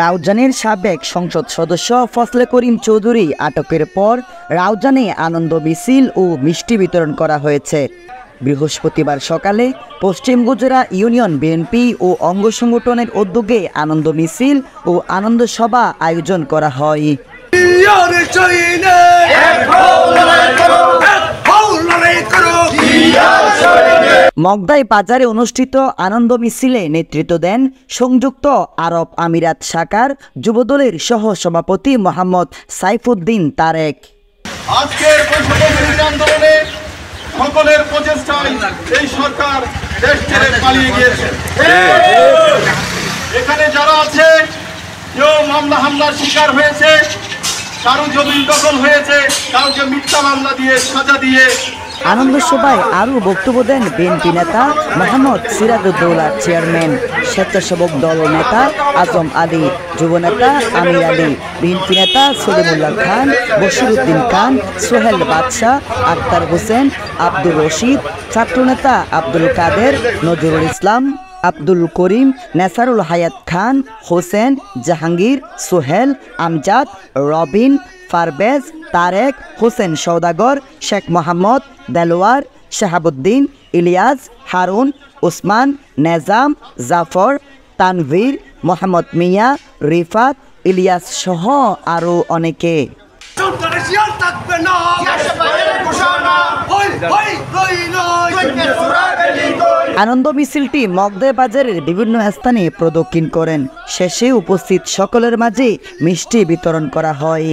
রাউজানের সাবেক সংসদ সদস্য ফজলে করিম চৌধুরী আটকের পর রাউজানে আনন্দ মিছিল ও মিষ্টি বিতরণ করা হয়েছে। বৃহস্পতিবার সকালে পশ্চিম গুজরা ইউনিয়ন বিএনপি ও অঙ্গ সংগঠনের উদ্যোগে আনন্দ মিছিল ও আনন্দ সভা আয়োজন করা হয়। মগদাই বাজারে অনুষ্ঠিত আনন্দ মিছিলে নেতৃত্ব দেন সংযুক্ত আরব আমিরাত শাখার যুবদলের সহ সভাপতি মোহাম্মদ সাইফুদ্দিন তারেক। আজকের আন্দোলনে সকলের প্রচেষ্টায় এই সরকার দেশ ছেড়ে পালিয়ে গিয়েছে। এখানে যারা আছে কেউ মামলা হামলার শিকার হয়েছে, কারো জমি দখল হয়েছে, কাউকে মিথ্যা মামলা দিয়ে সাজা দিয়ে। আনন্দ সভায় আরও বক্তব্য দেন বিএনপি নেতা মোহাম্মদ সিরাজউদ্দৌলা চেয়ারম্যান, স্বেচ্ছাসেবক দল নেতা আজম আলী, যুব নেতা আমির আলী, বিএনপি নেতা সলিমুল্লাহ খান, বশিরউদ্দিন খান, সোহেল বাদশাহ, আক্তার হোসেন, আব্দুর রশিদ, ছাত্রনেতা আব্দুল কাদের, নজরুল ইসলাম, আব্দুল করিম, নেসারুল হায়াত খান, হোসেন, জাহাঙ্গীর, সোহেল, আমজাদ, রবিন, পারভেজ, তারেক, হোসেন সওদাগর, শেখ মোহাম্মদ, দেলোয়ার, শাহাবুদ্দিন, ইলিয়াস, হারুন, ওসমান, নেজাম, জাফর, তানভীর, মোহাম্মদ মিয়া, রিফাত, ইলিয়াস সহ আরও অনেকে। আনন্দ মিছিলটি মগদাই বাজারের বিভিন্ন স্থানে প্রদক্ষিণ করেন। শেষে উপস্থিত সকলের মাঝে মিষ্টি বিতরণ করা হয়।